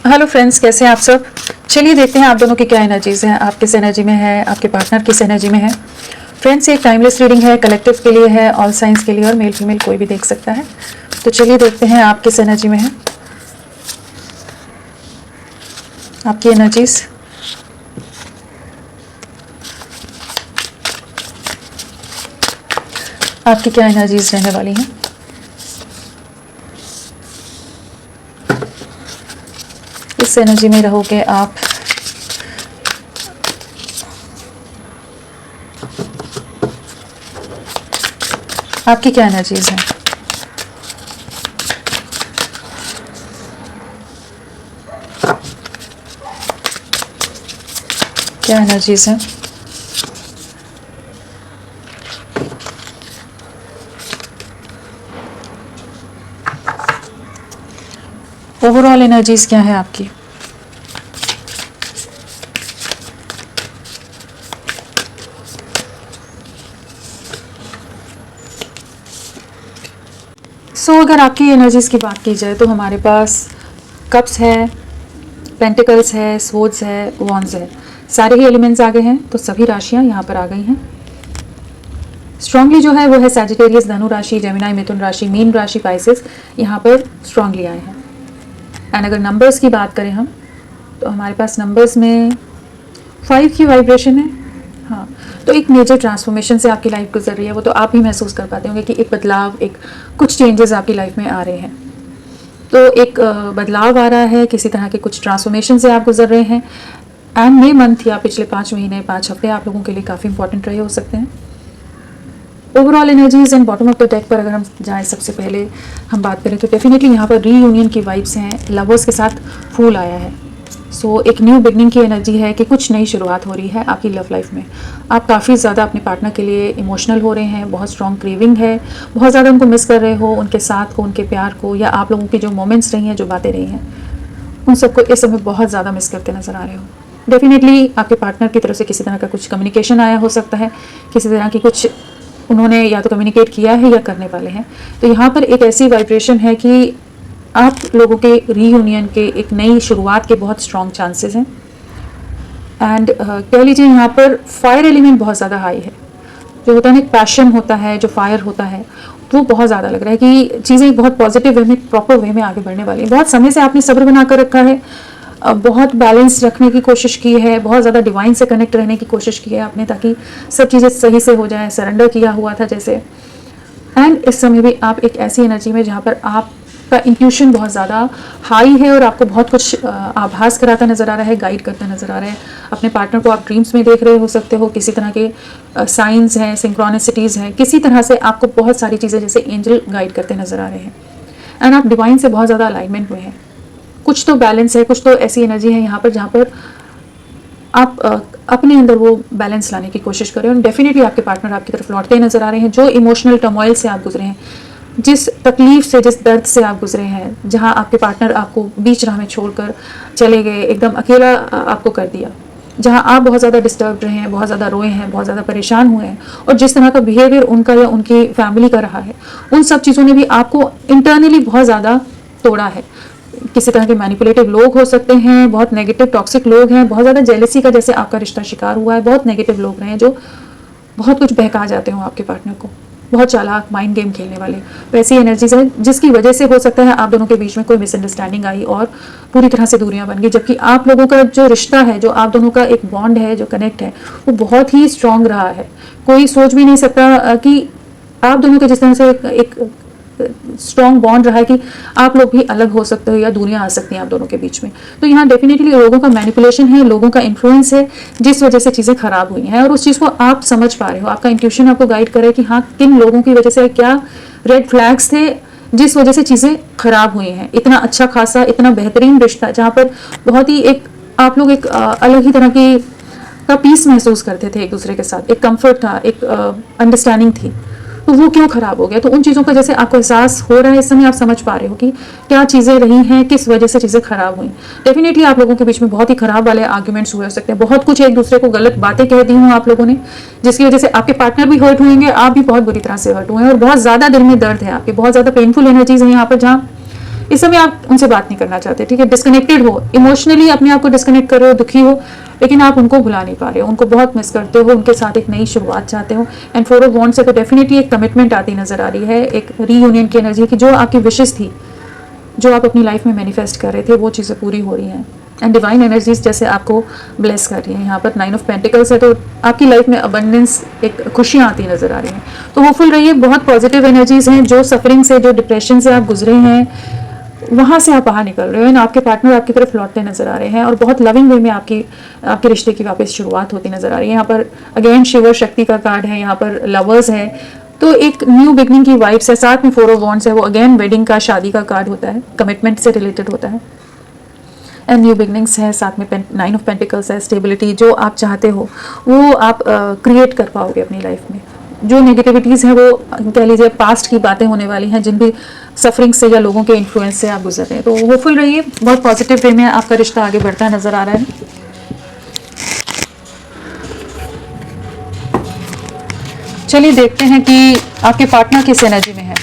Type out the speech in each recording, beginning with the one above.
Hello friends, कैसे हैं आप सब। चलिए देखते हैं आप दोनों की क्या एनर्जीज हैं, आप किस एनर्जी में है, आपके पार्टनर किस एनर्जी में है। फ्रेंड्स, ये एक टाइमलेस रीडिंग है, कलेक्टिव के लिए है, ऑल साइंस के लिए, और मेल फीमेल कोई भी देख सकता है। तो चलिए देखते हैं आप किस एनर्जी में है, आपकी एनर्जीज। आपकी क्या एनर्जीज रहने वाली हैं। इस एनर्जी में रहोगे आप। आपकी क्या एनर्जीज हैं। क्या एनर्जीज हैं। ओवरऑल एनर्जीज क्या है आपकी। अगर आपकी एनर्जीज की बात की जाए तो हमारे पास कप्स है, पेंटिकल्स है, स्वॉर्ड्स है, वॉन्ड्स है, सारे ही एलिमेंट्स आ गए हैं। तो सभी राशियां यहाँ पर आ गई हैं। स्ट्रांगली जो है वो है सैजिटेरियस, धनु राशि, जेमिनी, मिथुन राशि, मीन राशि, पाइसेस यहाँ पर स्ट्रांगली आए हैं। एंड अगर नंबर्स की बात करें हम, तो हमारे पास नंबर्स में 5 की वाइब्रेशन है। हाँ, तो एक मेजर ट्रांसफॉर्मेशन से आपकी लाइफ गुजर रही है, वो तो आप ही महसूस कर पाते होंगे कि एक बदलाव, एक कुछ चेंजेस आपकी लाइफ में आ रहे हैं। तो एक बदलाव आ रहा है, किसी तरह के कुछ ट्रांसफॉर्मेशन से आप गुजर रहे हैं। एंड मे मंथ या पिछले 5 महीने, 5 हफ्ते आप लोगों के लिए काफ़ी इंपॉर्टेंट रहे हो सकते हैं। Overall energies and bottom of the deck पर अगर हम जाएँ, सबसे पहले हम बात करें तो डेफिनेटली यहाँ पर रीयूनियन की वाइब्स हैं, लवर्स के साथ फूल आया है। एक न्यू बिगनिंग की एनर्जी है कि कुछ नई शुरुआत हो रही है आपकी लव लाइफ में। आप काफ़ी ज़्यादा अपने पार्टनर के लिए इमोशनल हो रहे हैं, बहुत स्ट्रॉन्ग क्रेविंग है, बहुत ज़्यादा उनको मिस कर रहे हो, उनके साथ को, उनके प्यार को, या आप लोगों की जो मोमेंट्स रही हैं, जो बातें रही हैं, उन सबको इस समय बहुत ज़्यादा मिस करते नज़र आ रहे हो। डेफिनेटली आपके पार्टनर की तरफ से किसी तरह का कुछ कम्युनिकेशन आया हो सकता है, किसी तरह की कुछ उन्होंने या तो कम्युनिकेट किया है या करने वाले हैं। तो यहाँ पर एक ऐसी वाइब्रेशन है कि आप लोगों के रीयूनियन के, एक नई शुरुआत के बहुत स्ट्रॉन्ग चांसेस हैं। एंड कह लीजिए यहाँ पर फायर एलिमेंट बहुत ज़्यादा हाई है। जो होता है ना, एक पैशन होता है, जो फायर होता है, वो बहुत ज़्यादा लग रहा है कि चीज़ें एक बहुत पॉजिटिव वे में, प्रॉपर वे में आगे बढ़ने वाली है। बहुत समय से आपने सब्र बना कर रखा है, बहुत बैलेंस रखने की कोशिश की है, बहुत ज़्यादा डिवाइन से कनेक्ट रहने की कोशिश की है आपने, ताकि सब चीज़ें सही से हो जाए, सरेंडर किया हुआ था जैसे। एंड इस समय भी आप एक ऐसी एनर्जी में जहाँ पर आपका इंट्यूशन बहुत ज़्यादा हाई है और आपको बहुत कुछ आभास कराता नज़र आ रहा है, गाइड करता नज़र आ रहा है। अपने पार्टनर को आप ड्रीम्स में देख रहे हो सकते हो, किसी तरह के साइंस हैं, सिंक्रोनिसिटीज़ हैं, किसी तरह से आपको बहुत सारी चीज़ें जैसे एंजल गाइड करते नज़र आ रहे हैं। एंड आप डिवाइन से बहुत ज़्यादा अलाइनमेंट में हैं। कुछ तो बैलेंस है, कुछ तो ऐसी एनर्जी है यहाँ पर जहाँ पर आप अपने अंदर वो बैलेंस लाने की कोशिश करें। और डेफिनेटली आपके पार्टनर आपकी तरफ लौटते नजर आ रहे हैं। जो इमोशनल टर्मोइल से आप गुजरे हैं, जिस तकलीफ से, जिस दर्द से आप गुजरे हैं, जहाँ आपके पार्टनर आपको बीच राह में छोड़कर चले गए, एकदम अकेला आपको कर दिया, जहाँ आप बहुत ज़्यादा डिस्टर्ब रहे हैं, बहुत ज़्यादा रोए हैं, बहुत ज़्यादा परेशान हुए हैं, और जिस तरह का बिहेवियर उनका या उनकी फैमिली का रहा है, उन सब चीज़ों ने भी आपको इंटरनली बहुत ज़्यादा तोड़ा है। किसी तरह के मैनिपुलेटिव लोग हो सकते हैं, बहुत नेगेटिव टॉक्सिक लोग हैं, बहुत ज़्यादा जेलसी का जैसे आपका रिश्ता शिकार हुआ है, बहुत नेगेटिव लोग रहे हैं जो बहुत कुछ बहका जाते हो आपके पार्टनर को, बहुत चालाक माइंड गेम खेलने वाले। वैसी एनर्जीज है जिसकी वजह से हो सकता है आप दोनों के बीच में कोई मिसअंडरस्टैंडिंग आई और पूरी तरह से दूरियां बन गई। जबकि आप लोगों का जो रिश्ता है, जो आप दोनों का एक बॉन्ड है, जो कनेक्ट है, वो बहुत ही स्ट्रांग रहा है। कोई सोच भी नहीं सकता कि आप दोनों के जिस तरह से एक स्ट्रॉन्ग बॉन्ड रहा है कि आप लोग भी अलग हो सकते हो या दूरियां आ सकती हैं आप दोनों के बीच में। तो यहाँ डेफिनेटली लोगों का मैनिपुलेशन है, लोगों का इन्फ्लुएंस है, जिस वजह से चीज़ें खराब हुई हैं। और उस चीज़ को आप समझ पा रहे हो, आपका इंट्यूशन आपको गाइड करे कि हाँ, किन लोगों की वजह से क्या रेड फ्लैग्स थे जिस वजह से चीज़ें खराब हुई हैं। इतना अच्छा खासा, इतना बेहतरीन रिश्ता जहाँ पर बहुत ही एक आप लोग एक अलग ही तरह की का पीस महसूस करते थे एक दूसरे के साथ, एक कंफर्ट था, एक अंडरस्टैंडिंग थी, तो वो क्यों खराब हो गया। तो उन चीज़ों का जैसे आपको एहसास हो रहा है इस समय, आप समझ पा रहे हो कि क्या चीज़ें रही हैं, किस वजह से चीज़ें खराब हुई। डेफिनेटली आप लोगों के बीच में बहुत ही खराब वाले आर्ग्यूमेंट्स हुए हो सकते हैं, बहुत कुछ एक दूसरे को गलत बातें कह दी हूँ आप लोगों ने, जिसकी वजह से आपके पार्टनर भी हर्ट हुएंगे, आप भी बहुत बुरी तरह से हर्ट हुए हैं, और बहुत ज़्यादा दिल में दर्द है आपके, बहुत ज़्यादा पेनफुल एनर्जीज है यहाँ पर, जहाँ इस समय आप उनसे बात नहीं करना चाहते, ठीक है, डिस्कनेक्टेड हो, इमोशनली अपने आप को डिस्कनेक्ट कर रहे हो, दुखी हो, लेकिन आप उनको भुला नहीं पा रहे हो, उनको बहुत मिस करते हो, उनके साथ एक नई शुरुआत चाहते हो। एंड 4 ऑफ वॉन्ड्स से तो डेफिनेटली एक कमिटमेंट आती नजर आ रही है, एक रीयूनियन की एनर्जी की, जो आपकी विशेष थी, जो आप अपनी लाइफ में मैनिफेस्ट कर रहे थे, वो चीज़ें पूरी हो रही हैं। एंड डिवाइन एनर्जीज जैसे आपको ब्लेस कर रही हैं। यहाँ पर 9 ऑफ पेंटिकल्स है, तो आपकी लाइफ में अबंडेंस, एक खुशियाँ आती नजर आ रही हैं। तो होपफुल रहिए, बहुत पॉजिटिव एनर्जीज हैं। जो सफरिंग से, जो डिप्रेशन से आप गुजरे हैं, वहाँ से आप बाहर निकल रहे हो, आपके पार्टनर आपकी तरफ लौटते नजर आ रहे हैं, और बहुत लविंग वे में आपके रिश्ते की वापस शुरुआत होती नजर आ रही है। यहाँ पर अगेन शिवर शक्ति का कार्ड है, यहाँ पर लवर्स है, तो एक न्यू बिगनिंग की वाइब्स है। साथ में 4 ऑफ वॉन्ड्स है, वो अगेन वेडिंग का, शादी का कार्ड होता है, कमिटमेंट से रिलेटेड होता है। एंड न्यू बिगनिंग्स है, साथ में 9 ऑफ पेंटिकल्स है, स्टेबिलिटी, जो आप चाहते हो वो आप क्रिएट कर पाओगे अपनी लाइफ में। जो नेगेटिविटीज़ हैं वो कह लीजिए पास्ट की बातें होने वाली हैं, जिन भी सफरिंग से या लोगों के इन्फ्लुएंस से आप गुजर रहे हैं। तो होपफुल रहिए, बहुत पॉजिटिव वे में आपका रिश्ता आगे बढ़ता नजर आ रहा है। चलिए देखते हैं कि आपके पार्टनर किस एनर्जी में है।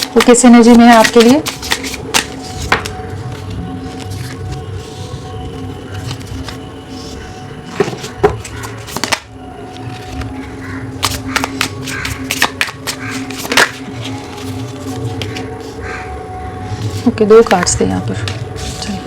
वो किस एनर्जी में है आपके लिए। ओके, 2 कार्ड्स थे यहाँ पर। चलिए,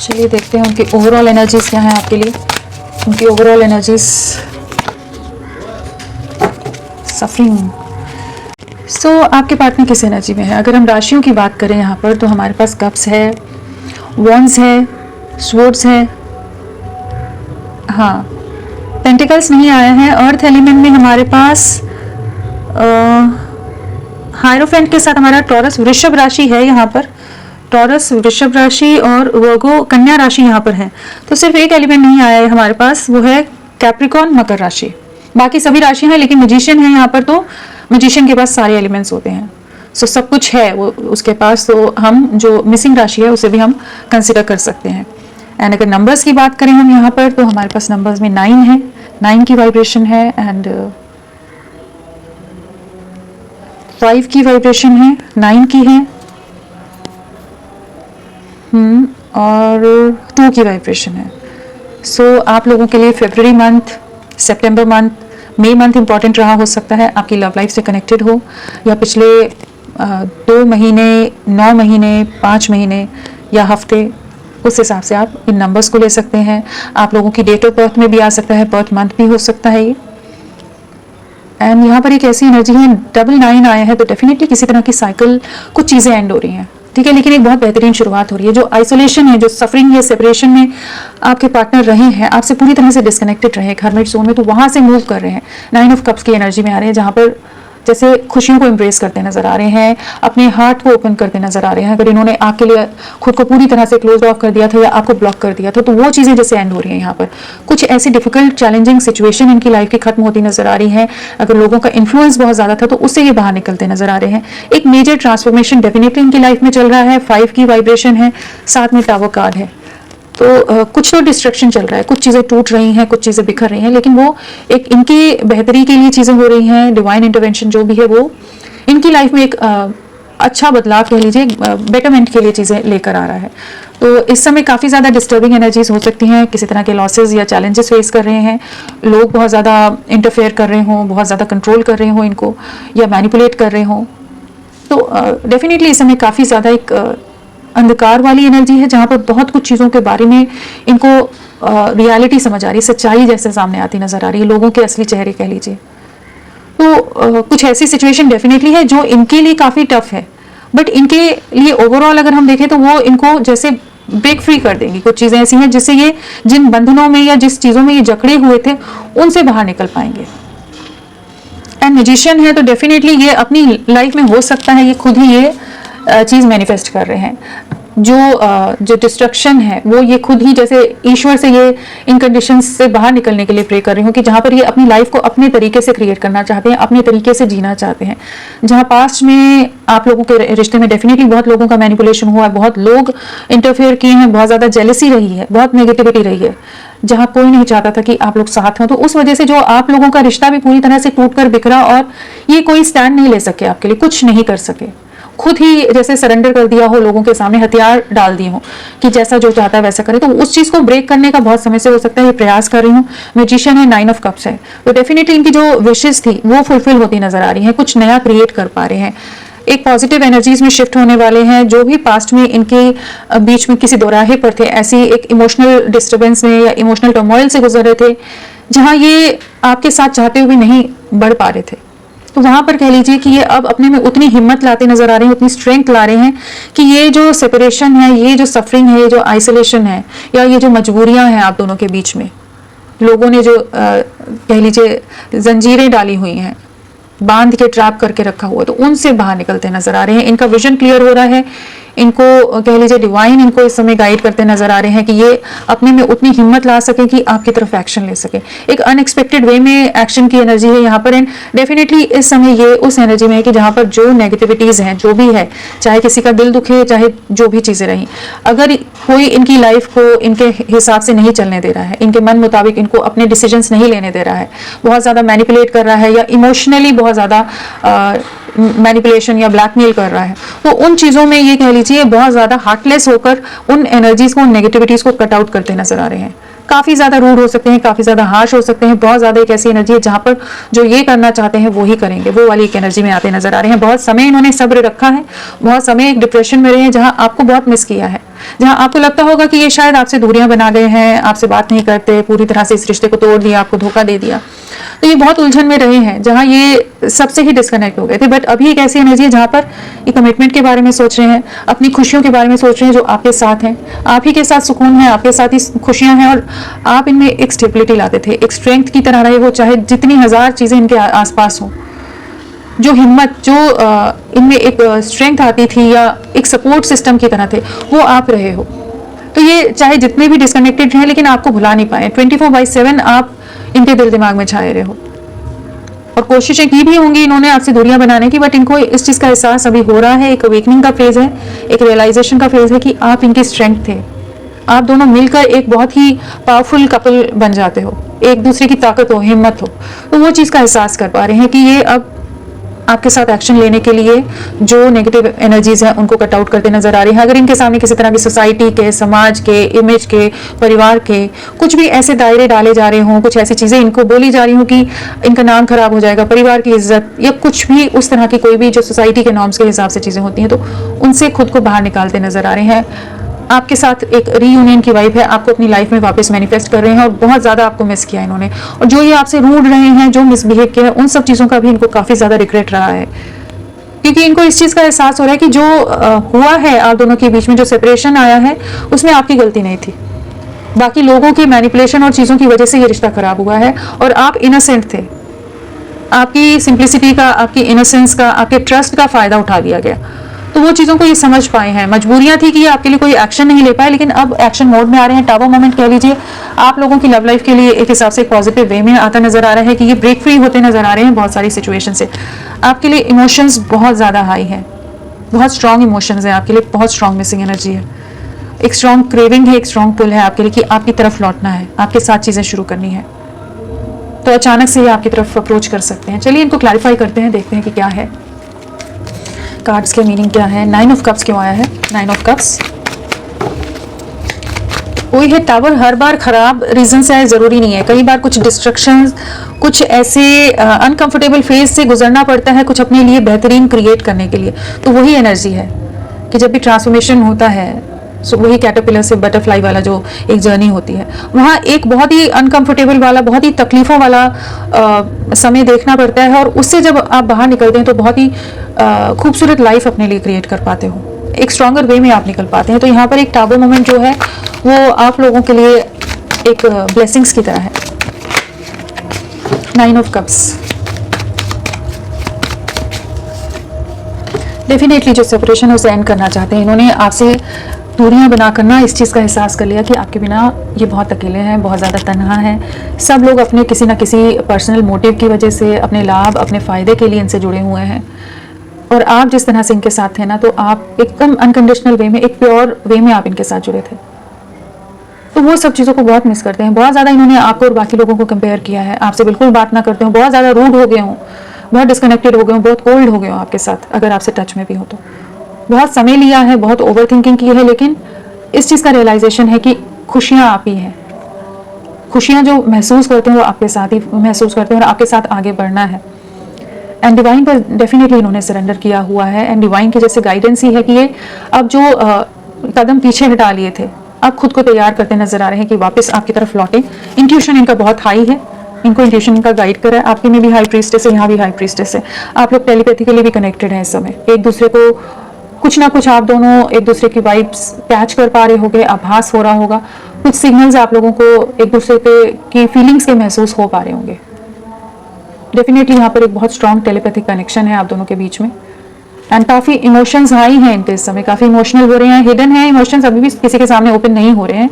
चलिए देखते हैं उनकी ओवरऑल एनर्जीज क्या है आपके लिए। उनकी ओवरऑल एनर्जीज, सफरिंग। सो आपके पार्टनर किस एनर्जी में है। अगर हम राशियों की बात करें यहाँ पर, तो हमारे पास कप्स है, वॉन्ड्स है, स्वॉर्ड्स है, हाँ, पेंटिकल्स नहीं आया है। अर्थ एलिमेंट में हमारे पास हायरोफेंट के साथ हमारा टॉरस वृषभ राशि है यहाँ पर। टॉरस, वृषभ राशि और वर्गो कन्या राशि यहाँ पर है। तो सिर्फ एक एलिमेंट नहीं आया है हमारे पास, वो है कैप्रिकॉन मकर राशि। बाकी सभी राशियां हैं, लेकिन मैजिशियन है यहाँ पर, तो मैजिशियन के पास सारे एलिमेंट्स होते हैं। सो सब कुछ है वो उसके पास, तो हम जो मिसिंग राशि है उसे भी हम कंसिडर कर सकते हैं। एंड अगर नंबर्स की बात करें हम यहाँ पर, तो हमारे पास नंबर्स में 9 है, 9 की वाइब्रेशन है, एंड 5 की वाइब्रेशन है, 9 की है, और 2 की वाइब्रेशन है। सो आप लोगों के लिए फरवरी मंथ, सितंबर मंथ, मई मंथ इंपॉर्टेंट रहा हो सकता है, आपकी लव लाइफ से कनेक्टेड हो, या पिछले 2 महीने, 9 महीने, 5 महीने या हफ्ते, उस हिसाब से आप इन नंबर्स को ले सकते हैं। आप लोगों की डेट ऑफ बर्थ में भी आ सकता है, बर्थ मंथ भी हो सकता है ये। एंड यहाँ पर एक ऐसी एनर्जी है, 9 आया है, तो डेफिनेटली किसी तरह की साइकिल, कुछ चीज़ें एंड हो रही हैं, ठीक है, लेकिन एक बहुत बेहतरीन शुरुआत हो रही है। जो आइसोलेशन है, जो सफरिंग है, सेपरेशन में आपके पार्टनर रहे हैं, आपसे पूरी तरह से डिस्कनेक्टेड रहे हर्मिट जोन में, तो वहाँ से मूव कर रहे हैं। 9 ऑफ कप्स की एनर्जी में आ रहे हैं, जहाँ पर जैसे खुशियों को एम्ब्रेस करते नजर आ रहे हैं, अपने हार्ट को ओपन करते नजर आ रहे हैं। अगर इन्होंने आपके लिए खुद को पूरी तरह से क्लोज ऑफ कर दिया था या आपको ब्लॉक कर दिया था, तो वो चीज़ें जैसे एंड हो रही हैं। यहाँ पर कुछ ऐसी डिफिकल्ट चैलेंजिंग सिचुएशन इनकी लाइफ की खत्म होती नजर आ रही है। अगर लोगों का इन्फ्लुएंस बहुत ज़्यादा था, तो उससे ये बाहर निकलते नजर आ रहे हैं। एक मेजर ट्रांसफॉर्मेशन डेफिनेटली इनकी लाइफ में चल रहा है। 5 की वाइब्रेशन है, साथ में टावर कार्ड है, तो कुछ तो डिस्ट्रक्शन चल रहा है, कुछ चीज़ें टूट रही हैं, कुछ चीज़ें बिखर रही हैं, लेकिन वो एक इनकी बेहतरी के लिए चीज़ें हो रही हैं। डिवाइन इंटरवेंशन जो भी है वो इनकी लाइफ में एक अच्छा बदलाव कह लीजिए, बेटरमेंट के लिए चीज़ें लेकर आ रहा है। तो इस समय काफ़ी ज़्यादा डिस्टर्बिंग एनर्जीज हो सकती हैं, किसी तरह के लॉसेज या चैलेंजेस फेस कर रहे हैं, लोग बहुत ज़्यादा इंटरफेयर कर रहे हों, बहुत ज़्यादा कंट्रोल कर रहे हों इनको, या मैनिपुलेट कर रहे हों। तो डेफिनेटली इस समय काफ़ी ज़्यादा एक अंधकार वाली एनर्जी है, जहाँ पर बहुत कुछ चीज़ों के बारे में इनको रियलिटी समझ आ रही है, सच्चाई जैसे सामने आती नज़र आ रही है, लोगों के असली चेहरे कह लीजिए। तो कुछ ऐसी सिचुएशन डेफिनेटली है जो इनके लिए काफ़ी टफ है, बट इनके लिए ओवरऑल अगर हम देखें तो वो इनको जैसे ब्रेक फ्री कर देंगी। कुछ चीज़ें ऐसी हैं जिससे ये जिन बंधनों में या जिस चीज़ों में ये जकड़े हुए थे, उनसे बाहर निकल पाएंगे। एंड मैजिशियन है तो डेफिनेटली ये अपनी लाइफ में हो सकता है ये खुद ही ये चीज़ मैनिफेस्ट कर रहे हैं। जो डिस्ट्रक्शन है वो ये खुद ही, जैसे ईश्वर से ये इन कंडीशंस से बाहर निकलने के लिए प्रे कर रही हूँ कि जहाँ पर ये अपनी लाइफ को अपने तरीके से क्रिएट करना चाहते हैं, अपने तरीके से जीना चाहते हैं। जहाँ पास्ट में आप लोगों के रिश्ते में डेफिनेटली बहुत लोगों का मैनिपुलेशन हुआ है, बहुत लोग इंटरफेयर किए हैं, बहुत ज़्यादा जेलसी रही है, बहुत नेगेटिविटी रही है, जहाँ कोई नहीं चाहता था कि आप लोग साथ हों। तो उस वजह से जो आप लोगों का रिश्ता भी पूरी तरह से टूट कर बिखरा और ये कोई स्टैंड नहीं ले सके, आपके लिए कुछ नहीं कर सके, खुद ही जैसे सरेंडर कर दिया हो, लोगों के सामने हथियार डाल दिए हो कि जैसा जो चाहता है वैसा करे। तो उस चीज़ को ब्रेक करने का बहुत समय से हो सकता है ये प्रयास कर रही हूँ। मैजिशियन है, 9 ऑफ कप्स है, तो डेफिनेटली इनकी जो विशेष थी वो फुलफिल होती नजर आ रही है, कुछ नया क्रिएट कर पा रहे हैं, एक पॉजिटिव एनर्जीज में शिफ्ट होने वाले हैं। जो भी पास्ट में इनके बीच में किसी दोराहे पर थे, ऐसी एक इमोशनल डिस्टर्बेंस में या इमोशनल टर्मोइल से गुजर रहे थे, जहाँ ये आपके साथ चाहते हुए नहीं बढ़ पा रहे थे, तो वहां पर कह लीजिए कि ये अब अपने में उतनी हिम्मत लाते नजर आ रहे हैं, उतनी स्ट्रेंथ ला रहे हैं कि ये जो सेपरेशन है, ये जो सफरिंग है, ये जो आइसोलेशन है, या ये जो मजबूरियां हैं आप दोनों के बीच में, लोगों ने जो कह लीजिए जंजीरें डाली हुई हैं, बांध के ट्रैप करके रखा हुआ, तो उनसे बाहर निकलते नजर आ रहे हैं। इनका विजन क्लियर हो रहा है, इनको कह लीजिए डिवाइन इनको इस समय गाइड करते नजर आ रहे हैं कि ये अपने में उतनी हिम्मत ला सके कि आपकी तरफ एक्शन ले सके। एक अनएक्सपेक्टेड वे में एक्शन की एनर्जी है यहाँ पर, एंड डेफिनेटली इस समय ये उस एनर्जी में है कि जहाँ पर जो नेगेटिविटीज हैं, जो भी है, चाहे किसी का दिल दुखे, चाहे जो भी चीजें रही, अगर कोई इनकी लाइफ को इनके हिसाब से नहीं चलने दे रहा है, इनके मन मुताबिक इनको अपने डिसीजंस नहीं लेने दे रहा है, बहुत ज्यादा मैनिपुलेट कर रहा है या इमोशनली बहुत ज्यादा मैनिपुलेशन या ब्लैकमेल कर रहा है, तो उन चीज़ों में ये कह लीजिए बहुत ज़्यादा हार्टलेस होकर उन एनर्जीज को, नेगेटिविटीज़ को कट आउट करते नजर आ रहे हैं। काफ़ी ज़्यादा रूड हो सकते हैं, काफ़ी ज़्यादा हार्श हो सकते हैं, बहुत ज़्यादा एक ऐसी एनर्जी है जहाँ पर जो ये करना चाहते हैं वो ही करेंगे, वो वाली एक एनर्जी में आते नजर आ रहे हैं। बहुत समय इन्होंने सब्र रखा है, बहुत समय एक डिप्रेशन में रहे हैं, जहाँ आपको बहुत मिस किया है, जहाँ आपको लगता होगा कि ये शायद आपसे दूरियां बना गए हैं, आपसे बात नहीं करते, पूरी तरह से इस रिश्ते को तोड़ दिया, आपको धोखा दे दिया, तो ये बहुत उलझन में रहे हैं, जहाँ ये सबसे ही डिस्कनेक्ट हो गए थे। बट अभी एक ऐसी एनर्जी है जहाँ पर ये कमिटमेंट के बारे में सोच रहे हैं, अपनी खुशियों के बारे में सोच रहे हैं, जो आपके साथ हैं, आप ही के साथ सुकून है, आपके साथ ही खुशियां हैं, और आप इनमें एक स्टेबिलिटी लाते थे, एक स्ट्रेंथ की तरह रहे हो, चाहे जितनी हजार चीजें इनके आसपास हो, जो हिम्मत, जो इनमें एक स्ट्रेंथ आती थी या एक सपोर्ट सिस्टम की तरह थे, वो आप रहे हो। तो ये चाहे जितने भी डिस्कनेक्टेड हैं, लेकिन आपको भुला नहीं पाए, 24/7 आप इनके दिल दिमाग में छाए रहे हो, और कोशिशें की भी होंगी इन्होंने आपसे दूरियां बनाने की, बट इनको इस चीज़ का एहसास अभी हो रहा है, एक अवेकनिंग का फेज है, एक रियलाइजेशन का फेज है कि आप इनकी स्ट्रेंथ थे, आप दोनों मिलकर एक बहुत ही पावरफुल कपल बन जाते हो, एक दूसरे की ताकत हो, हिम्मत हो, तो वो चीज़ का एहसास कर पा रहे हैं कि ये अब आपके साथ एक्शन लेने के लिए जो नेगेटिव एनर्जीज हैं उनको कट आउट करते नजर आ रही हैं। अगर इनके सामने किसी तरह की सोसाइटी के, समाज के, इमेज के, परिवार के कुछ भी ऐसे दायरे डाले जा रहे हों, कुछ ऐसी चीजें इनको बोली जा रही हों कि इनका नाम खराब हो जाएगा, परिवार की इज्जत, या कुछ भी उस तरह की कोई भी जो सोसाइटी के नॉर्म्स के हिसाब से चीजें होती हैं, तो उनसे खुद को बाहर निकालते नजर आ रहे हैं। आपके साथ एक रीयूनियन की वाइब है, आपको अपनी लाइफ में वापस मैनिफेस्ट कर रहे हैं, और बहुत ज़्यादा आपको मिस किया इन्होंने, और जो ये आपसे रूठ रहे हैं, जो मिसबिहेव किया है, उन सब चीज़ों का भी इनको काफ़ी ज़्यादा रिग्रेट रहा है, क्योंकि इनको इस चीज़ का एहसास हो रहा है कि जो हुआ है आप दोनों के बीच में, जो सेपरेशन आया है, उसमें आपकी गलती नहीं थी, बाकी लोगों के मैनिपुलेशन और चीज़ों की वजह से ये रिश्ता खराब हुआ है, और आप इनोसेंट थे, आपकी सिंप्लिसिटी का, आपकी इनोसेंस का, आपके ट्रस्ट का फ़ायदा उठा लिया गया, तो वो चीज़ों को ये समझ पाए हैं। मजबूरियां थी कि ये आपके लिए कोई एक्शन नहीं ले पाए, लेकिन अब एक्शन मोड में आ रहे हैं। टावर मोमेंट कह लीजिए आप लोगों की लव लाइफ के लिए एक हिसाब से पॉजिटिव वे में आता नजर आ रहा है कि ये ब्रेक फ्री होते नजर आ रहे हैं बहुत सारी सिचुएशन से। आपके लिए इमोशंस बहुत ज़्यादा हाई है, बहुत स्ट्रॉन्ग इमोशंस हैं आपके लिए, बहुत स्ट्रॉन्ग मिसिंग एनर्जी है, एक स्ट्रॉन्ग क्रेविंग है, एक स्ट्रॉन्ग पुल है आपके लिए कि आपकी तरफ लौटना है, आपके साथ चीज़ें शुरू करनी है, तो अचानक से ये आपकी तरफ अप्रोच कर सकते हैं। चलिए इनको क्लैरिफाई करते हैं, देखते हैं कि क्या है, कार्ड्स के मीनिंग क्या है। 9 ऑफ कप्स क्यों आया है? 9 ऑफ कप्स वही है, टावर हर बार खराब रीजन से आए जरूरी नहीं है, कई बार कुछ डिस्ट्रक्शंस, कुछ ऐसे अनकंफर्टेबल फेज से गुजरना पड़ता है कुछ अपने लिए बेहतरीन क्रिएट करने के लिए, तो वही एनर्जी है कि जब भी ट्रांसफॉर्मेशन होता है, सो वही कैटरपिलर से बटरफ्लाई वाला जो एक जर्नी होती है, वहाँ एक बहुत ही अनकंफर्टेबल वाला, बहुत ही तकलीफों वाला समय देखना पड़ता है, और उससे जब आप बाहर निकलते हैं तो बहुत ही खूबसूरत लाइफ अपने लिए क्रिएट कर पाते हो, एक स्ट्रॉन्गर वे में आप निकल पाते हैं। तो यहाँ पर एक टावर मोमेंट जो है वो आप लोगों के लिए एक ब्लेसिंग्स की तरह है। 9 ऑफ कप्स, डेफिनेटली जो सेपरेशन है उसे एंड करना चाहते हैं। इन्होंने आपसे दूरियां बना करना इस चीज़ का एहसास कर लिया कि आपके बिना ये बहुत अकेले हैं, बहुत ज़्यादा तन्हा हैं। सब लोग अपने किसी ना किसी पर्सनल मोटिव की वजह से, अपने लाभ, अपने फ़ायदे के लिए इनसे जुड़े हुए हैं। और आप जिस तरह से इनके साथ थे ना, तो आप एकदम अनकंडीशनल वे में, एक प्योर वे में आप इनके साथ जुड़े थे। तो वो सब चीज़ों को बहुत मिस करते हैं। बहुत ज़्यादा इन्होंने आपको और बाकी लोगों को कंपेयर किया है, आपसे बिल्कुल बात ना करते हो, बहुत ज़्यादा रूड हो गए हों, बहुत डिस्कनेक्टेड हो गए हों, बहुत कोल्ड हो गए हों आपके साथ, अगर आपसे टच में भी हो तो। बहुत समय लिया है, बहुत ओवर थिंकिंग की है, लेकिन इस चीज़ का रियलाइजेशन है कि खुशियाँ आप ही हैं। खुशियाँ जो महसूस करते हैं वो आपके साथ ही महसूस करते हैं और आपके साथ आगे बढ़ना है। एंड डिवाइन पर डेफिनेटली इन्होंने सरेंडर किया हुआ है। एंड डिवाइन की जैसे गाइडेंस ही है कि ये अब जो कदम पीछे हटा लिए थे, अब खुद को तैयार करते नजर आ रहे हैं कि वापस आपकी तरफ लौटें। इंट्यूशन इनका बहुत हाई है, इनको इंट्यूशन इनका गाइड करा है। आपके में भी हाई प्रीस्टेस है, यहाँ भी हाई प्रीस्टेस है। आप लोग टेलीपैथिकली भी कनेक्टेड हैं इस समय, एक दूसरे को कुछ ना कुछ, आप दोनों एक दूसरे की वाइब्स कैच कर पा रहे होंगे, आभास हो रहा होगा, कुछ सिग्नल्स आप लोगों को एक दूसरे पे की फीलिंग्स के महसूस हो पा रहे होंगे। डेफिनेटली यहाँ पर एक बहुत स्ट्रॉन्ग टेलीपैथिक कनेक्शन है आप दोनों के बीच में। एंड काफ़ी इमोशंस हाई हैं इनके इस समय, काफ़ी इमोशनल हो रहे हैं, हिडन है इमोशंस, अभी भी किसी के सामने ओपन नहीं हो रहे हैं।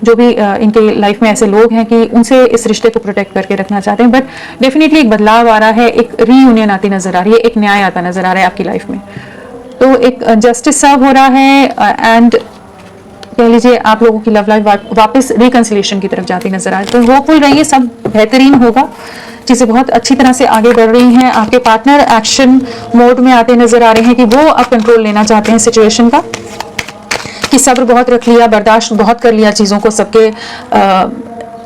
जो भी इनके लाइफ में ऐसे लोग हैं कि उनसे इस रिश्ते को प्रोटेक्ट करके रखना चाहते हैं, बट डेफिनेटली एक बदलाव आ रहा है, एक रीयूनियन आती नजर आ रही है, एक न्याय आता नजर आ रहा है आपकी लाइफ में। तो एक जस्टिस सर्व हो रहा है एंड कह लीजिए आप लोगों की लव लाइफ वापस रिकंसिलिएशन की तरफ जाती नजर आए। तो होपफुल रहिए, सब बेहतरीन होगा, चीज़ें बहुत अच्छी तरह से आगे बढ़ रही हैं। आपके पार्टनर एक्शन मोड में आते नजर आ रहे हैं कि वो अब कंट्रोल लेना चाहते हैं सिचुएशन का, कि सब्र बहुत रख लिया, बर्दाश्त बहुत कर लिया चीज़ों को, सबके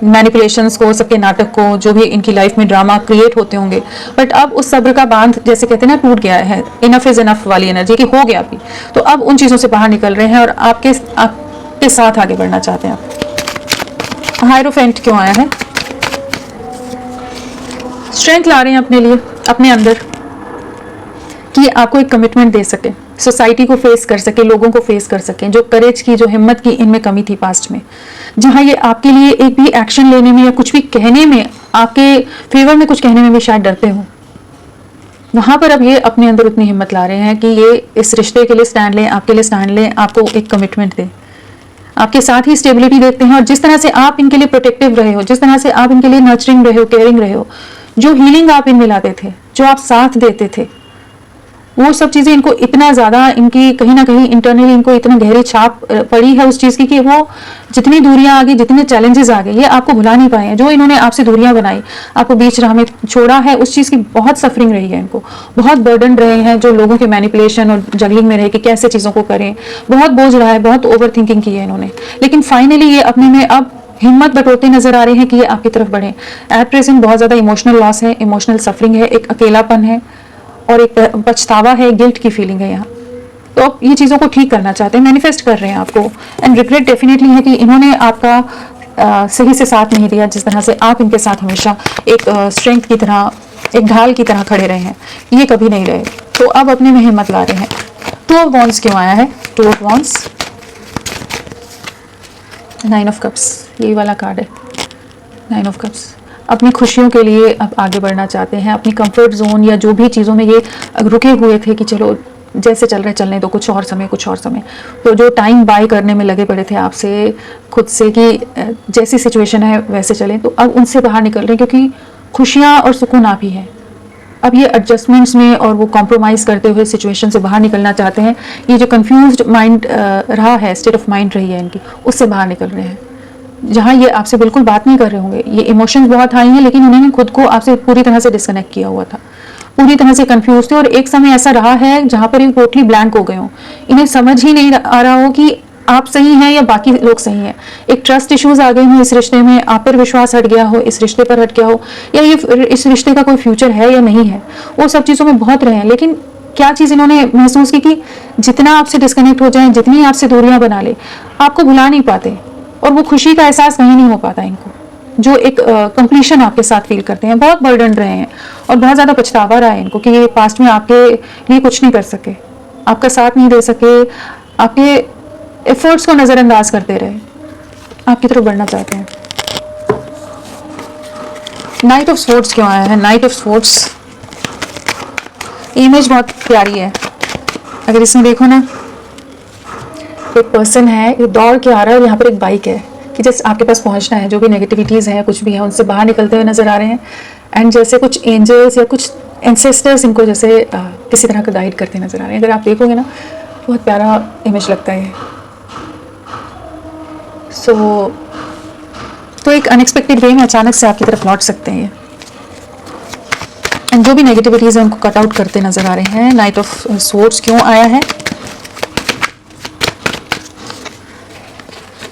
मैनिपुलेशंस को, सबके नाटक को, जो भी इनकी लाइफ में ड्रामा क्रिएट होते होंगे। बट अब उस सब्र का बांध, जैसे कहते हैं ना, टूट गया है। इनफ इज इनफ वाली एनर्जी की हो गया अभी, तो अब उन चीज़ों से बाहर निकल रहे हैं और आपके साथ आगे बढ़ना चाहते हैं आप। हायरोफेंट क्यों आया है? स्ट्रेंथ ला रहे हैं अपने लिए, अपने अंदर, कि आपको एक कमिटमेंट दे सके, सोसाइटी को फेस कर सके, लोगों को फेस कर सकें। जो करेज की, जो हिम्मत की इनमें कमी थी पास्ट में, जहां ये आपके लिए एक भी एक्शन लेने में या कुछ भी कहने में, आपके फेवर में कुछ कहने में भी शायद डरते हो, वहां पर अब ये अपने अंदर उतनी हिम्मत ला रहे हैं कि ये इस रिश्ते के लिए स्टैंड लें, आपके लिए स्टैंड लें, आपको एक कमिटमेंट दें, आपके साथ ही स्टेबिलिटी देखते हैं। और जिस तरह से आप इनके लिए प्रोटेक्टिव रहे हो, जिस तरह से आप इनके लिए नर्चरिंग रहे हो, केयरिंग रहे हो, जो हीलिंग आप इनमें लाते थे, जो आप साथ देते थे, वो सब चीज़ें इनको इतना ज़्यादा, इनकी कहीं ना कहीं इंटरनली इनको इतना गहरी छाप पड़ी है उस चीज़ की, कि वो जितनी दूरियां आ गई, जितने चैलेंजेस आ गए, ये आपको भुला नहीं पाए हैं। जो इन्होंने आपसे दूरियां बनाई, आपको बीच राह में छोड़ा है, उस चीज़ की बहुत सफरिंग रही है इनको, बहुत बर्डन रहे हैं, जो लोगों के मैनिपुलेशन और जगलिंग में रहे कि कैसे चीज़ों को करें, बहुत बोझ रहा है, बहुत ओवर थिंकिंग की है इन्होंने। लेकिन फाइनली ये अपने में अब हिम्मत बटोरते नजर आ रहे हैं कि ये आपकी तरफ बढ़े। एट प्रेजेंट बहुत ज़्यादा इमोशनल लॉस है, इमोशनल सफरिंग है, एक अकेलापन है और एक पछतावा है, गिल्ट की फीलिंग है यहाँ। तो अब ये चीज़ों को ठीक करना चाहते हैं, मैनिफेस्ट कर रहे हैं आपको। एंड रिग्रेट डेफिनेटली है कि इन्होंने आपका सही से साथ नहीं दिया, जिस तरह से आप इनके साथ हमेशा एक स्ट्रेंथ की तरह, एक ढाल की तरह खड़े रहे हैं, ये कभी नहीं रहे। तो अब अपने में हिम्मत ला रहे हैं। टू ऑफ वॉन्ड्स क्यों आया है? Two of wands, nine of cups, यही वाला कार्ड है, नाइन ऑफ कप्स। अपनी खुशियों के लिए अब आगे बढ़ना चाहते हैं, अपनी कंफर्ट जोन या जो भी चीज़ों में ये रुके हुए थे कि चलो जैसे चल रहे चलने दो, कुछ और समय, कुछ और समय, तो जो टाइम बाय करने में लगे पड़े थे आपसे, खुद से, कि जैसी सिचुएशन है वैसे चलें, तो अब उनसे बाहर निकल रहे हैं, क्योंकि खुशियाँ और सुकून आप ही है। अब ये एडजस्टमेंट्स में और वो कॉम्प्रोमाइज़ करते हुए सिचुएशन से बाहर निकलना चाहते हैं। ये जो कन्फ्यूज्ड माइंड रहा है, स्टेट ऑफ माइंड रही है इनकी, उससे बाहर निकल रहे हैं। जहाँ ये आपसे बिल्कुल बात नहीं कर रहे होंगे, ये इमोशंस बहुत हाई हैं, लेकिन उन्होंने खुद को आपसे पूरी तरह से डिस्कनेक्ट किया हुआ था, पूरी तरह से कंफ्यूज थे। और एक समय ऐसा रहा है जहाँ पर ये टोटली ब्लैंक हो गए हों, इन्हें समझ ही नहीं आ रहा हो कि आप सही हैं या बाकी लोग सही हैं। एक ट्रस्ट इश्यूज आ गए हों इस रिश्ते में, आप पर विश्वास हट गया हो, इस रिश्ते पर हट गया हो, या ये इस रिश्ते का कोई फ्यूचर है या नहीं है, वो सब चीज़ों में बहुत रहे हैं। लेकिन क्या चीज़ इन्होंने महसूस की कि जितना आपसे डिस्कनेक्ट हो जाए, जितनी आपसे दूरियां बना ले, आपको भुला नहीं पाते, और वो खुशी का एहसास कहीं नहीं हो पाता इनको, जो एक कंप्लीशन आपके साथ फील करते हैं। बहुत बर्डन रहे हैं और बहुत ज़्यादा पछतावा रहा है इनको कि ये पास्ट में आपके लिए कुछ नहीं कर सके, आपका साथ नहीं दे सके, आपके एफर्ट्स को नज़रअंदाज करते रहे, आपकी तरफ बढ़ना चाहते हैं। नाइट ऑफ स्वॉर्ड्स क्यों आया है? नाइट ऑफ स्वॉर्ड्स, इमेज बहुत प्यारी है, अगर इसमें देखो ना, एक पर्सन है, ये दौड़ के आ रहा है और यहाँ पर एक बाइक है कि जस्ट आपके पास पहुँचना है। जो भी नेगेटिविटीज़ हैं, कुछ भी है, उनसे बाहर निकलते हुए नज़र आ रहे हैं। एंड जैसे कुछ एंजल्स या कुछ एंसेस्टर्स इनको जैसे किसी तरह का गाइड करते नज़र आ रहे हैं। अगर आप देखोगे ना, बहुत प्यारा इमेज लगता है। तो एक अनएक्सपेक्टेड वे में अचानक से आपकी तरफ लौट सकते हैं ये। एंड जो भी नेगेटिविटीज़ है उनको कट आउट करते नज़र आ रहे हैं। नाइट ऑफ स्वॉर्ड्स क्यों आया है?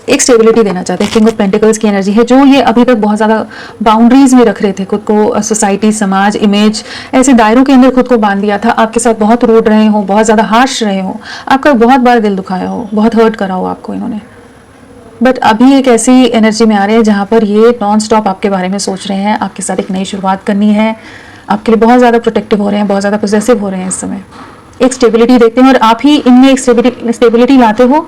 एक स्टेबिलिटी देना चाहते हैं। किंग ऑफ पेंटिकल्स की एनर्जी है, जो ये अभी तक बहुत ज़्यादा बाउंड्रीज में रख रहे थे खुद को, सोसाइटी, समाज, इमेज, ऐसे दायरों के अंदर खुद को बांध दिया था। आपके साथ बहुत रूड रहे हो, बहुत ज़्यादा हार्श रहे हो, आपका बहुत बार दिल दुखाया हो, बहुत हर्ट करा हो आपको इन्होंने। बट अभी एक ऐसी एनर्जी में आ रहे हैं जहाँ पर ये नॉन स्टॉप आपके बारे में सोच रहे हैं, आपके साथ एक नई शुरुआत करनी है, आपके लिए बहुत ज़्यादा प्रोटेक्टिव हो रहे हैं, बहुत ज़्यादा पॉजेसिव हो रहे हैं इस समय। एक स्टेबिलिटी देखते हैं और आप ही इनमें एक स्टेबिलिटी लाते हो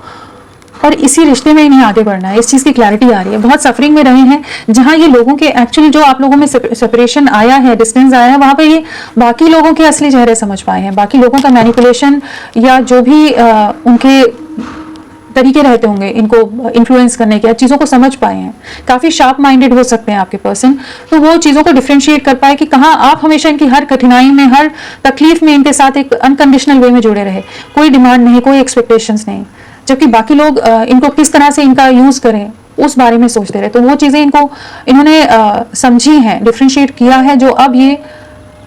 और इसी रिश्ते में इन्हें आगे बढ़ना है। इस चीज़ की क्लैरिटी आ रही है। बहुत सफरिंग में रहे हैं, जहाँ ये लोगों के एक्चुअली जो आप लोगों में सेपरेशन आया है, डिस्टेंस आया है, वहाँ पे ये बाकी लोगों के असली चेहरे समझ पाए हैं। बाकी लोगों का मैनिपुलेशन या जो भी उनके तरीके रहते होंगे इनको इन्फ्लुएंस करने के, चीज़ों को समझ पाए हैं। काफ़ी शार्प माइंडेड हो सकते हैं आपके पर्सन, तो वो चीज़ों को डिफ्रेंशिएट कर पाए कि कहाँ आप हमेशा इनकी हर कठिनाई में, हर तकलीफ में इनके साथ एक अनकंडीशनल वे में जुड़े रहे। कोई डिमांड नहीं, कोई एक्सपेक्टेशंस नहीं, जबकि बाकी लोग इनको किस तरह से इनका यूज़ करें उस बारे में सोचते रहे। तो वो चीज़ें इन्होंने समझी हैं, डिफ्रेंशिएट किया है, जो अब ये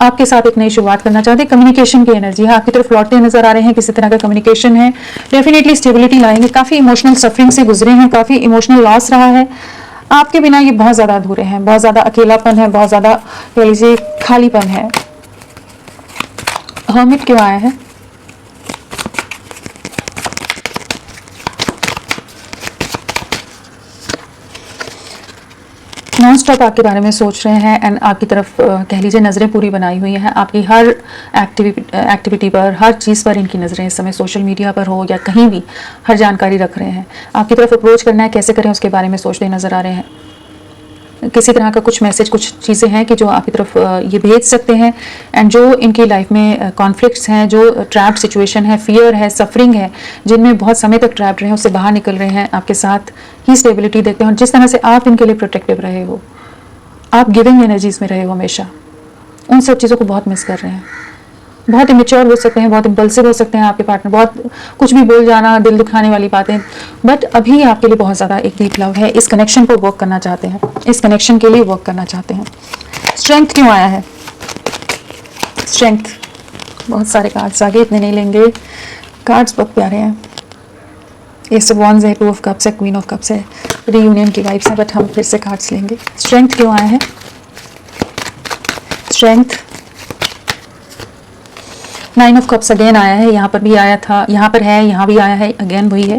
आपके साथ एक नई शुरुआत करना चाहते हैं। कम्युनिकेशन की एनर्जी है, आपकी तरफ लौटते नजर आ रहे हैं, किसी तरह का कम्युनिकेशन है, डेफिनेटली स्टेबिलिटी लाएंगे। काफ़ी इमोशनल सफरिंग से गुजरे हैं, काफ़ी इमोशनल लॉस रहा है आपके बिना। ये बहुत ज़्यादा अधूरे हैं, बहुत ज़्यादा अकेलापन है, बहुत ज़्यादा कह लीजिए खालीपन है। हर्मिट क्यों आया है? नॉन स्टॉप आपके बारे में सोच रहे हैं एंड आपकी तरफ कह लीजिए नज़रें पूरी बनाई हुई हैं। आपकी हर एक्टिविटी पर, हर चीज़ पर इनकी नज़रें इस समय, सोशल मीडिया पर हो या कहीं भी, हर जानकारी रख रहे हैं। आपकी तरफ अप्रोच करना है, कैसे करें उसके बारे में सोचते नज़र आ रहे हैं। किसी तरह का कुछ मैसेज, कुछ चीज़ें हैं कि जो आपकी तरफ ये भेज सकते हैं। एंड जो इनकी लाइफ में कॉन्फ्लिक्ट्स हैं, जो ट्रैप्ड सिचुएशन है, फियर है, सफरिंग है, जिनमें बहुत समय तक ट्रैप्ड रहे हैं, उससे बाहर निकल रहे हैं, आपके साथ ही स्टेबिलिटी देखते हैं। और जिस तरह से आप इनके लिए प्रोटेक्टिव रहे हो, आप गिविंग एनर्जीज में रहे हो हमेशा, उन सब चीज़ों को बहुत मिस कर रहे हैं। बहुत इमेच्योर हो सकते हैं, बहुत इम्पल्सिव हो सकते हैं आपके पार्टनर, बहुत कुछ भी बोल जाना, दिल दुखाने वाली बातें, बट अभी आपके लिए बहुत ज़्यादा एक डीप लव है। इस कनेक्शन को वर्क करना चाहते हैं, इस कनेक्शन के लिए वर्क करना चाहते हैं। स्ट्रेंथ क्यों आया है? स्ट्रेंथ, बहुत सारे कार्ड्स आगे, इतने नहीं लेंगे, कार्ड्स बहुत प्यारे हैं। एस ऑफ वॉन्ड्स है, टू ऑफ कप्स है, क्वीन ऑफ कप्स है, रीयूनियन की वाइब्स है, बट हम फिर से कार्ड्स लेंगे। स्ट्रेंथ क्यों आया है? Strength, nine of cups again आया है, यहाँ पर भी आया था, यहाँ पर है, यहाँ भी आया है, अगेन वही है।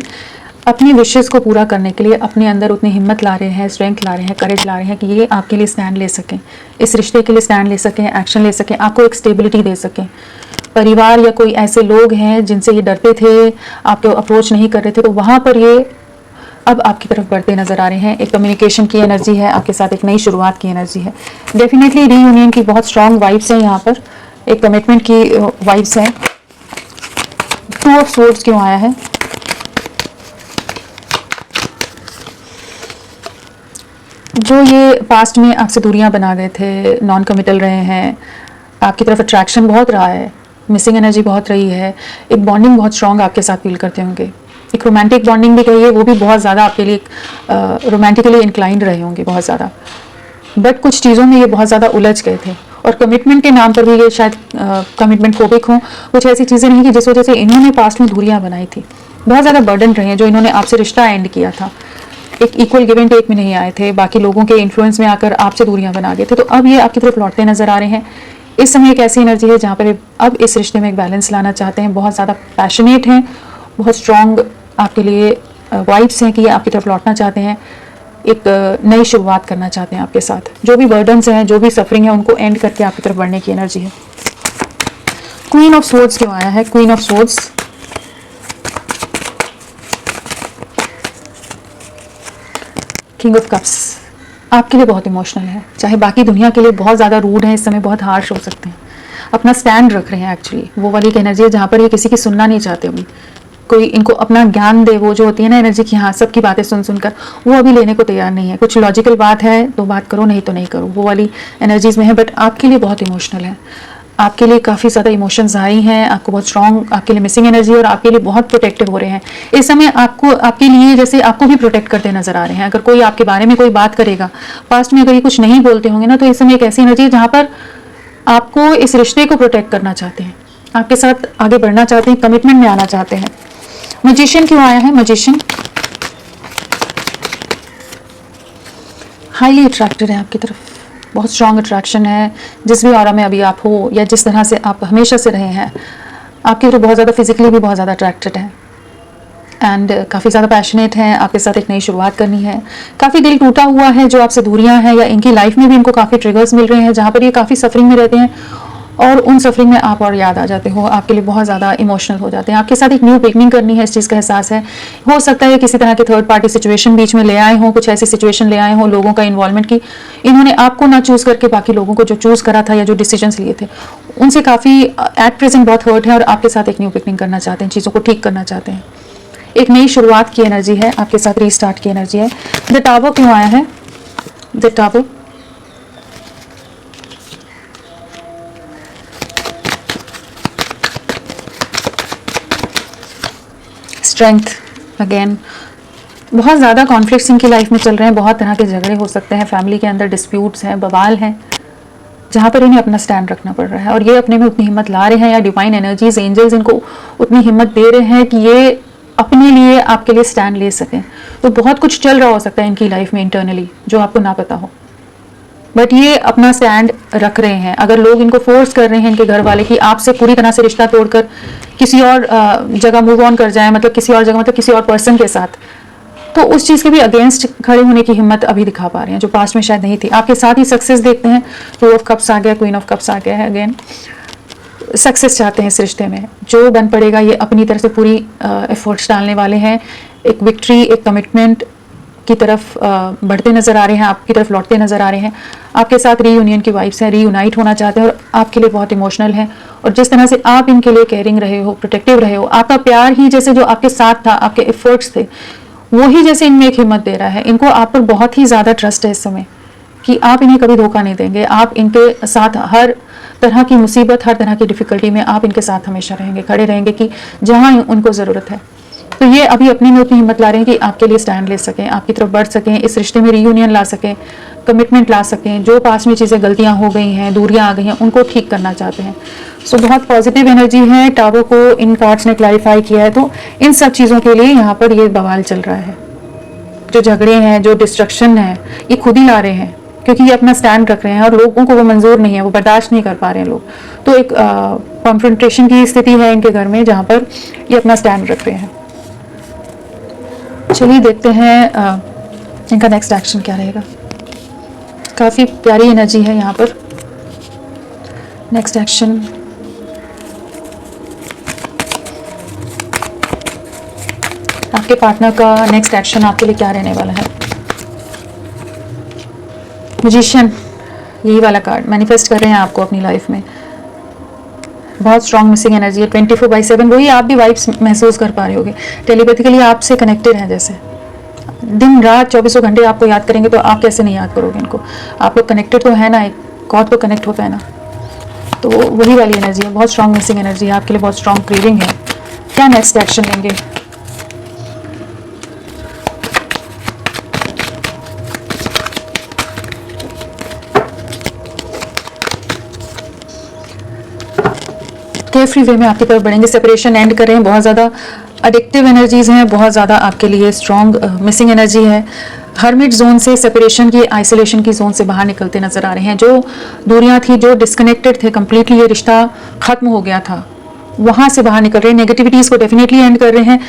अपनी विशेस को पूरा करने के लिए अपने अंदर उतनी हिम्मत ला रहे हैं, स्ट्रेंथ ला रहे हैं, करेज ला रहे हैं कि ये आपके लिए स्टैंड ले सकें, इस रिश्ते के लिए स्टैंड ले सकें, एक्शन ले सकें, आपको एक स्टेबिलिटी दे सकें। परिवार या कोई ऐसे लोग हैं जिनसे ये डरते थे, आपको अप्रोच नहीं कर रहे थे, तो वहाँ पर ये अब आपकी तरफ बढ़ते नजर आ रहे हैं। एक कम्युनिकेशन की एनर्जी है, आपके साथ एक नई शुरुआत की एनर्जी है। डेफिनेटली रीयूनियन की बहुत स्ट्रॉन्ग वाइब्स हैं यहाँ पर, एक कमिटमेंट की वाइब्स हैं। टू ऑफ स्वॉर्ड्स क्यों आया है? जो ये पास्ट में आपसे दूरियां बना गए थे, नॉन कमिटल रहे हैं, आपकी तरफ अट्रैक्शन बहुत रहा है, मिसिंग एनर्जी बहुत रही है, एक बॉन्डिंग बहुत स्ट्रॉन्ग आपके साथ फील करते होंगे, एक रोमांटिक बॉन्डिंग भी कहिए, वो भी बहुत ज़्यादा आपके लिए रोमांटिकली इंक्लाइंड रहे होंगे बहुत ज़्यादा। बट कुछ चीज़ों में ये बहुत ज़्यादा उलझ गए थे और कमिटमेंट के नाम पर भी ये शायद कमिटमेंट फोबिक हों, कुछ ऐसी चीज़ें नहीं कि जिस वजह से इन्होंने पास्ट में दूरियां बनाई थी। बहुत ज़्यादा बर्डन रहे हैं जो इन्होंने आपसे रिश्ता एंड किया था, एक इक्वल गिव एंड टेक में नहीं आए थे, बाकी लोगों के इन्फ्लुएंस में आकर आपसे दूरियां बना गए थे। तो अब ये आपकी तरफ लौटते नजर आ रहे हैं। इस समय एक ऐसी एनर्जी है जहाँ पर अब इस रिश्ते में एक बैलेंस लाना चाहते हैं, बहुत ज़्यादा पैशनेट हैं, बहुत स्ट्रॉन्ग आपके लिए वाइब्स हैं कि ये आपकी तरफ लौटना चाहते हैं, एक नई शुरुआत करना चाहते हैं आपके साथ। जो भी बर्डन्स हैं, जो भी सफरिंग है, उनको एंड करके आपकी तरफ बढ़ने की एनर्जी है। क्वीन ऑफ स्वॉर्ड्स क्यों आया है? Queen of swords, king of cups आपके लिए बहुत इमोशनल है, चाहे बाकी दुनिया के लिए बहुत ज़्यादा रूड है, इस समय बहुत हार्श हो सकते हैं, अपना स्टैंड रख रहे हैं एक्चुअली। वो वाली एक एनर्जी है जहाँ पर ये किसी की सुनना नहीं चाहते अभी, कोई इनको अपना ज्ञान दे, वो जो होती है ना एनर्जी की, हाँ सबकी बातें सुन सुनकर, वो अभी लेने को तैयार नहीं है। कुछ लॉजिकल बात है तो बात करो, नहीं तो नहीं करो, वो वाली एनर्जीज में है। बट आपके लिए बहुत इमोशनल है, आपके लिए काफ़ी ज़्यादा इमोशंस हाई हैं, आपको बहुत स्ट्रॉन्ग, आपके लिए मिसिंग एनर्जी, और आपके लिए बहुत प्रोटेक्टिव हो रहे हैं इस समय। आपको, आपके लिए जैसे आपको भी प्रोटेक्ट करते नजर आ रहे हैं। अगर कोई आपके बारे में कोई बात करेगा पास्ट में, अगर ये कुछ नहीं बोलते होंगे ना, तो इस समय एक ऐसी एनर्जी है जहाँ पर आपको इस रिश्ते को प्रोटेक्ट करना चाहते हैं, आपके साथ आगे बढ़ना चाहते हैं, कमिटमेंट में आना चाहते हैं। मैजिशियन क्यों आया है? मैजिशियन हाईली अट्रैक्टेड है आपकी तरफ, बहुत स्ट्रॉन्ग अट्रैक्शन है। जिस भी ऑरा में अभी आप हो, या जिस तरह से आप हमेशा से रहे हैं, आपकी तरफ बहुत ज़्यादा फिजिकली भी बहुत ज़्यादा अट्रैक्टेड है, एंड काफ़ी ज़्यादा पैशनेट हैं, आपके साथ एक नई शुरुआत करनी है। काफ़ी दिल टूटा हुआ है, जो आपसे दूरियां हैं, या इनकी लाइफ में भी इनको काफ़ी ट्रिगर्स मिल रहे हैं जहाँ पर ये काफ़ी सफरिंग में रहते हैं, और उन सफरिंग में आप और याद आ जाते हो, आपके लिए बहुत ज़्यादा इमोशनल हो जाते हैं। आपके साथ एक न्यू बिगनिंग करनी है, इस चीज़ का एहसास है। हो सकता है किसी तरह के थर्ड पार्टी सिचुएशन बीच में ले आए हों, कुछ ऐसी सिचुएशन ले आए हों लोगों का इन्वॉल्वमेंट की, इन्होंने आपको ना चूज़ करके बाकी लोगों को जो चूज़ करा था, या जो डिसीजंस लिए थे उनसे काफ़ी एट प्रेजेंट बहुत हर्ट है, और आपके साथ एक न्यू बिगनिंग करना चाहते हैं, चीज़ों को ठीक करना चाहते हैं। एक नई शुरुआत की एनर्जी है आपके साथ, रीस्टार्ट की एनर्जी है। द टावर क्यों आया है? द टावर स्ट्रेंथ, अगेन बहुत ज़्यादा कॉन्फ्लिक्ट्स इनकी लाइफ में चल रहे हैं, बहुत तरह के झगड़े हो सकते हैं, फैमिली के अंदर डिस्प्यूट्स हैं, बवाल हैं, जहाँ पर इन्हें अपना स्टैंड रखना पड़ रहा है, और ये अपने में उतनी हिम्मत ला रहे हैं, या डिवाइन एनर्जीज, एंजल्स इनको उतनी हिम्मत दे रहे हैं कि ये अपने लिए, आपके लिए स्टैंड ले सकें। तो बहुत कुछ चल रहा हो सकता है इनकी लाइफ में इंटरनली जो आपको ना पता हो, बट ये अपना स्टैंड रख रहे हैं। अगर लोग इनको फोर्स कर रहे हैं, इनके घर वाले, कि आपसे पूरी तरह से रिश्ता तोड़कर किसी और जगह मूव ऑन कर जाए, मतलब किसी और जगह, मतलब किसी और पर्सन के साथ, तो उस चीज़ के भी अगेंस्ट खड़े होने की हिम्मत अभी दिखा पा रहे हैं, जो पास्ट में शायद नहीं थी। आपके साथ ही सक्सेस देखते हैं, टू ऑफ कप्स आ गया, क्वीन ऑफ कप्स आ गया है, अगेन सक्सेस चाहते हैं इस रिश्ते में। जो बन पड़ेगा ये अपनी तरफ से पूरी एफर्ट्स डालने वाले हैं, एक विक्ट्री, एक कमिटमेंट की तरफ बढ़ते नजर आ रहे हैं, आपकी तरफ लौटते नजर आ रहे हैं। आपके साथ रीयूनियन की वाइब्स हैं, रीयूनाइट होना चाहते हैं, और आपके लिए बहुत इमोशनल हैं। और जिस तरह से आप इनके लिए केयरिंग रहे हो, प्रोटेक्टिव रहे हो, आपका प्यार ही जैसे जो आपके साथ था, आपके एफर्ट्स थे, वही जैसे इनमें एक हिम्मत दे रहा है। इनको आप पर बहुत ही ज़्यादा ट्रस्ट है इस समय, कि आप इन्हें कभी धोखा नहीं देंगे। आप इनके साथ हर तरह की मुसीबत, हर तरह की डिफ़िकल्टी में आप इनके साथ हमेशा रहेंगे, खड़े रहेंगे, कि जहाँ उनको ज़रूरत है। तो ये अभी अपने में उतनी हिम्मत ला रहे हैं कि आपके लिए स्टैंड ले सकें, आपकी तरफ बढ़ सकें, इस रिश्ते में रीयूनियन ला सकें, कमिटमेंट ला सकें। जो पास में चीज़ें गलतियाँ हो गई हैं, दूरियाँ आ गई हैं, उनको ठीक करना चाहते हैं। सो बहुत पॉजिटिव एनर्जी है। टावर को इन कार्ड्स ने क्लैरिफाई किया है, तो इन सब चीज़ों के लिए यहाँ पर ये बवाल चल रहा है। जो झगड़े हैं, जो डिस्ट्रक्शन है, ये खुद ही ला रहे हैं, क्योंकि ये अपना स्टैंड रख रहे हैं, और लोगों को वो मंजूर नहीं है, वो बर्दाश्त नहीं कर पा रहे हैं लोग। तो एक कॉन्फ्रंटेशन की स्थिति है इनके घर में, जहाँ पर ये अपना स्टैंड रख रहे हैं। चलिए देखते हैं इनका नेक्स्ट एक्शन क्या रहेगा। काफ़ी प्यारी एनर्जी है यहाँ पर। नेक्स्ट एक्शन, आपके पार्टनर का नेक्स्ट एक्शन आपके लिए क्या रहने वाला है। मैजिशियन, यही वाला कार्ड मैनिफेस्ट कर रहे हैं आपको अपनी लाइफ में। बहुत स्ट्रॉन्ग मिसिंग एनर्जी है, 24/7 वही आप भी वाइब्स महसूस कर पा रहे होगे। टेलीपैथिकली आपसे कनेक्टेड हैं, जैसे दिन रात 24 घंटे आपको याद करेंगे, तो आप कैसे नहीं याद करोगे इनको। आप लोग कनेक्टेड तो है ना, एक गॉड तो कनेक्ट होता है ना, तो वही वाली एनर्जी है। बहुत स्ट्रॉन्ग मिसिंग एनर्जी है, आपके लिए बहुत स्ट्रॉन्ग क्रेविंग है। क्या नेक्स्ट एक्शन लेंगे। केयरफ्री वे में आपकी तरफ बढ़ेंगे, सेपरेशन एंड कर रहे हैं। बहुत ज़्यादा एडिक्टिव एनर्जीज हैं, बहुत ज़्यादा आपके लिए स्ट्रॉन्ग मिसिंग एनर्जी है। हर्मिट जोन से, सेपरेशन की, आइसोलेशन की जोन से बाहर निकलते नजर आ रहे हैं। जो दूरियां थी, जो डिस्कनेक्टेड थे, कंप्लीटली ये रिश्ता खत्म हो गया था, वहाँ से बाहर निकल रहे हैं। नेगेटिविटीज़ को डेफिनेटली एंड कर रहे हैं,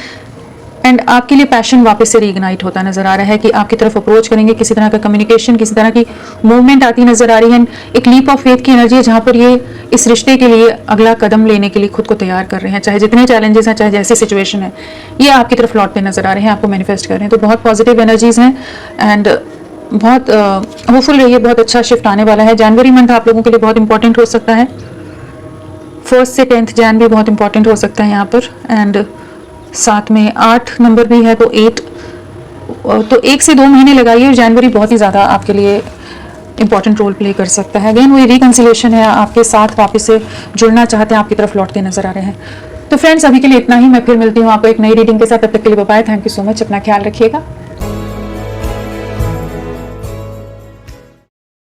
एंड आपके लिए पैशन वापस से रीइग्नाइट होता नजर आ रहा है, कि आपकी तरफ अप्रोच करेंगे, किसी तरह का कम्युनिकेशन, किसी तरह की मूवमेंट आती नजर आ रही है। एक लीप ऑफ फेथ की एनर्जी है, जहाँ पर ये इस रिश्ते के लिए अगला कदम लेने के लिए खुद को तैयार कर रहे हैं, चाहे जितने चैलेंजेस हैं, चाहे जैसी सिचुएशन है, ये आपकी तरफ लौटते नजर आ रहे हैं, आपको मैनिफेस्ट कर रहे हैं। तो बहुत पॉजिटिव एनर्जीज हैं, एंड बहुत होपफुल रहिए, बहुत अच्छा शिफ्ट आने वाला है। जनवरी मंथ आप लोगों के लिए बहुत इंपॉर्टेंट हो सकता है। 1 से 10 जैन भी बहुत इंपॉर्टेंट हो सकता है यहाँ पर। एंड साथ में 8 नंबर भी है, तो 1 से 2 महीने लगाइए और जनवरी बहुत ही ज़्यादा आपके लिए इंपॉर्टेंट रोल प्ले कर सकता है। अगेन वही रिकन्सिलेशन है, आपके साथ वापस से जुड़ना चाहते हैं, आपकी तरफ लौटते नजर आ रहे हैं। तो फ्रेंड्स अभी के लिए इतना ही, मैं फिर मिलती हूँ आपको एक नई रीडिंग के साथ। तब तक के लिए bye, thank you so much, अपना ख्याल रखिएगा।